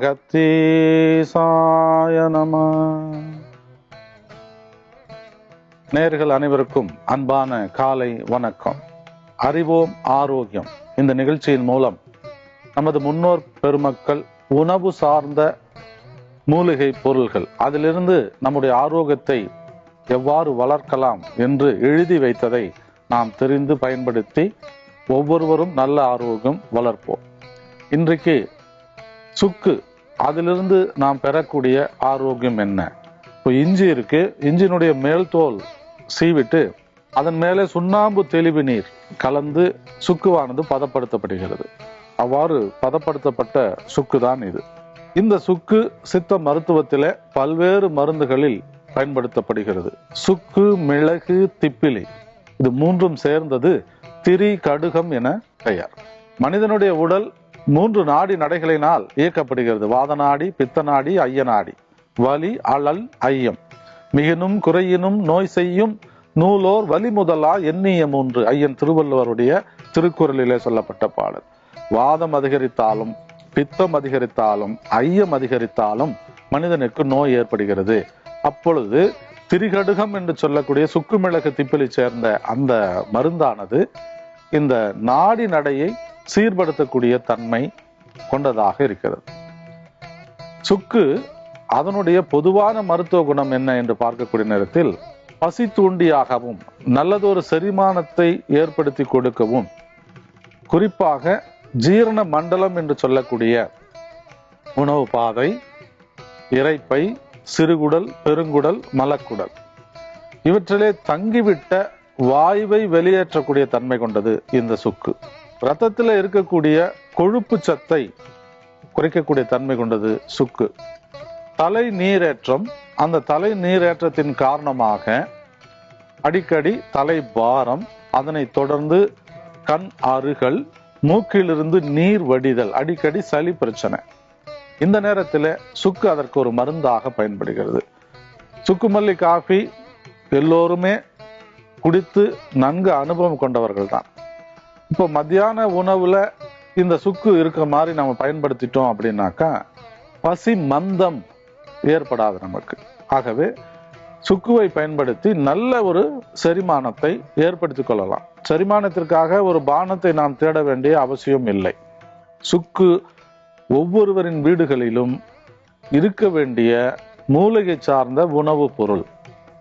அகத்தீசாய நம. நேயர்கள் அனைவருக்கும் அன்பான காலை வணக்கம். அறிவோம் ஆரோக்கியம் இந்த நிகழ்ச்சியின் மூலம் நமது முன்னோர் பெருமக்கள் உணவு சார்ந்த மூலிகை பொருள்கள், அதிலிருந்து நம்முடைய ஆரோக்கியத்தை எவ்வாறு வளர்க்கலாம் என்று எழுதி வைத்ததை நாம் தெரிந்து பயன்படுத்தி ஒவ்வொருவரும் நல்ல ஆரோக்கியம் வளர்ப்போம். இன்றைக்கு சுக்கு, அதிலிருந்து நாம் பெறக்கூடிய ஆரோக்கியம் என்ன? இப்போ இஞ்சி இருக்கு, இஞ்சினுடைய மேல் தோல் சீவிட்டு அதன் மேலே சுண்ணாம்பு தெளிவு நீர் கலந்து சுக்குவானது பதப்படுத்தப்படுகிறது. அவ்வாறு பதப்படுத்தப்பட்ட சுக்கு தான் இது. இந்த சுக்கு சித்த மருத்துவத்திலே பல்வேறு மருந்துகளில் பயன்படுத்தப்படுகிறது. சுக்கு, மிளகு, திப்பிலி இது மூன்றும் சேர்ந்தது திரி கடுகம் என பெயர். மனிதனுடைய உடல் 3 நாடி நடைகளினால் இயக்கப்படுகிறது. வாத நாடி, பித்த நாடி, ஐய நாடி. வலி, அழல், ஐயம். மிகினும் குறையினும் நோய் செய்யும் நூலோர் வலி முதலா எண்ணிய 3 ஐயன் திருவள்ளுவருடைய திருக்குறளிலே சொல்லப்பட்ட பாடல். வாதம் அதிகரித்தாலும், பித்தம் அதிகரித்தாலும், ஐயம் அதிகரித்தாலும் மனிதனுக்கு நோய் ஏற்படுகிறது. அப்பொழுது திரிகடுகம் என்று சொல்லக்கூடிய சுக்கு, மிளகு, திப்பிலி சேர்ந்த அந்த மருந்தானது இந்த நாடி நடையை சீர்படுத்தக்கூடிய தன்மை கொண்டதாக இருக்கிறது. சுக்கு அதனுடைய பொதுவான மருத்துவ குணம் என்ன என்று பார்க்கக்கூடிய நேரத்தில் பசி தூண்டியாகவும் நல்லதொரு செரிமானத்தை ஏற்படுத்தி கொடுக்கவும், குறிப்பாக ஜீரண மண்டலம் என்று சொல்லக்கூடிய உணவு பாதை, இரைப்பை, சிறுகுடல், பெருங்குடல், மலக்குடல் இவற்றிலே தங்கிவிட்ட வாயுவை வெளியேற்றக்கூடிய தன்மை கொண்டது இந்த சுக்கு. இரத்தத்தில் இருக்கக்கூடிய கொழுப்பு சத்தை குறைக்கக்கூடிய தன்மை கொண்டது சுக்கு. தலை நீரேற்றம், அந்த தலை நீரேற்றத்தின் காரணமாக அடிக்கடி தலை பாரம், அதனை தொடர்ந்து கண் அருகல், மூக்கிலிருந்து நீர் வடிதல், அடிக்கடி சளி பிரச்சனை. இந்த நேரத்தில் சுக்கு அதற்கு ஒரு மருந்தாக பயன்படுகிறது. சுக்குமல்லி காஃபி எல்லோருமே குடித்து நன்கு அனுபவம் கொண்டவர்கள் தான். இப்போ மத்தியான உணவுல இந்த சுக்கு இருக்கிற மாதிரி நம்ம பயன்படுத்திட்டோம் அப்படின்னாக்கா பசி மந்தம் ஏற்படாது நமக்கு. ஆகவே சுக்குவை பயன்படுத்தி நல்ல ஒரு செரிமானத்தை ஏற்படுத்திக் கொள்ளலாம். செரிமானத்திற்காக ஒரு பானத்தை நாம் தேட வேண்டிய அவசியம் இல்லை. சுக்கு ஒவ்வொருவரின் வீடுகளிலும் இருக்க வேண்டிய மூலிகை சார்ந்த உணவு பொருள்.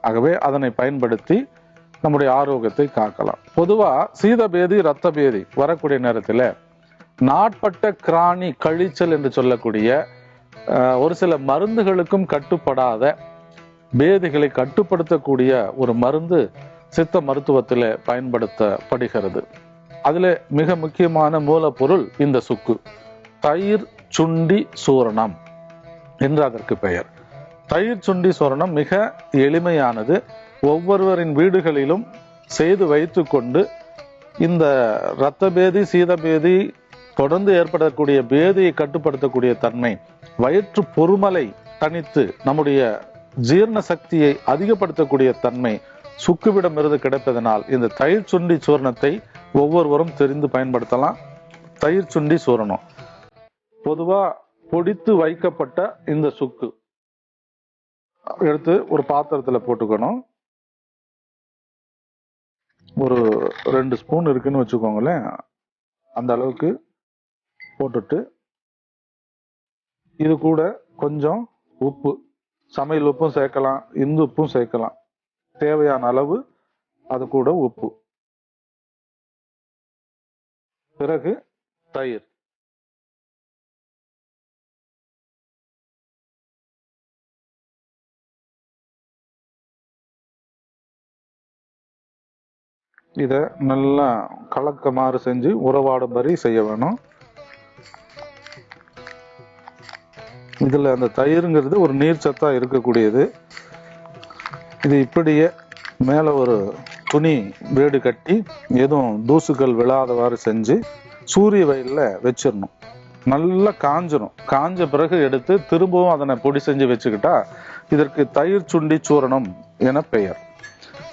ஆகவே அதனை பயன்படுத்தி நம்முடைய ஆரோக்கியத்தை காக்கலாம். பொதுவா சீதபேதி, இரத்த பேதி வரக்கூடிய நேரத்தில் நாட்பட்ட கிராணி, கழிச்சல் என்று சொல்லக்கூடிய ஒரு சில மருந்துகளுக்கும் கட்டுப்படாத பேதிகளை கட்டுப்படுத்தக்கூடிய ஒரு மருந்து சித்த மருத்துவத்தில் பயன்படுத்தப்படுகிறது. அதில் மிக முக்கியமான மூலப்பொருள் இந்த சுக்கு. தயிர் சுண்டி சூரணம் என்று அதற்கு பெயர். தயிர் சுண்டி சூரணம் மிக எளிமையானது. ஒவ்வொருவரின் வீடுகளிலும் செய்து வைத்து கொண்டு இந்த இரத்த பேதி, சீதபேதி தொடர்ந்து ஏற்படக்கூடிய பேதியை கட்டுப்படுத்தக்கூடிய தன்மை, வயிற்று பொறுமலை தணித்து நம்முடைய ஜீரண சக்தியை அதிகப்படுத்தக்கூடிய தன்மை சுக்குவிடமிருந்து கிடைப்பதனால் இந்த தயிர் சுண்டி சூரணத்தை ஒவ்வொருவரும் தெரிந்து பயன்படுத்தலாம். தயிர் சுண்டி சூரணம் பொதுவா பொடித்து வைக்கப்பட்ட இந்த சுக்கு எடுத்து ஒரு பாத்திரத்துல போட்டுக்கணும். ஒரு 2 ஸ்பூன் இருக்குன்னு வச்சுக்கோங்களேன். அந்த அளவுக்கு போட்டுட்டு இது கூட கொஞ்சம் உப்பு, சமையல் உப்பும் சேர்க்கலாம், இந்து உப்பும் சேர்க்கலாம். தேவையான அளவு அது கூட உப்பு. பிறகு தயிர். இதை நல்லா கலக்கமாறு செஞ்சு உறவாடும்படி செய்ய வேணும். இதுல அந்த தயிர்ங்கிறது ஒரு நீர் சத்தா இருக்கக்கூடியது. இது இப்படியே மேல ஒரு துணி வேடு கட்டி எதுவும் தூசுகள் விழாதவாறு செஞ்சு சூரிய வெயில்ல வச்சிடணும். நல்லா காஞ்சிடும். காஞ்ச பிறகு எடுத்து திரும்பவும் அதனை பொடி செஞ்சு வச்சுக்கிட்டா இதற்கு தயிர் சுண்டி சூரணம் என பெயர்.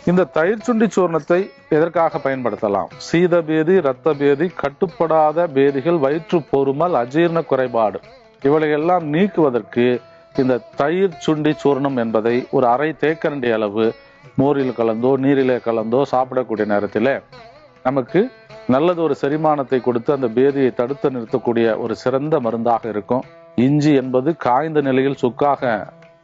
இந்த தயிர் சுண்டி சூர்ணத்தை எதற்காக பயன்படுத்தலாம்? சீதபேதி, இரத்த பேதி, கட்டுப்படாத பேதிகள், வயிற்று பொறுமல், அஜீரண குறைபாடு இவைகளெல்லாம் நீக்குவதற்கு இந்த தயிர் சுண்டி சூர்ணம் என்பதை ஒரு அரை தேக்கரண்டி அளவு மோரில் கலந்தோ நீரிலே கலந்தோ சாப்பிடக்கூடிய நேரத்தில் நமக்கு நல்லது ஒரு செரிமானத்தை கொடுத்து அந்த பேதியை தடுத்து நிறுத்தக்கூடிய ஒரு சிறந்த மருந்தாக இருக்கும். இஞ்சி என்பது காய்ந்த நிலையில் சுக்காக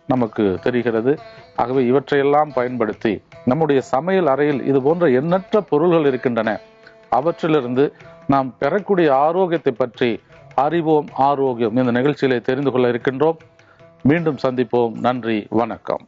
நமக்கு தெரிகிறது. ஆகவே இவற்றையெல்லாம் பயன்படுத்தி நம்முடைய சமையல் அறையில் இது போன்ற எண்ணற்ற பொருள்கள் இருக்கின்றன. அவற்றிலிருந்து நாம் பெறக்கூடிய ஆரோக்கியத்தை பற்றி அறிவோம், ஆரோக்கியம் இந்த நிகழ்ச்சியிலே தெரிந்து கொள்ள இருக்கின்றோம். மீண்டும் சந்திப்போம். நன்றி, வணக்கம்.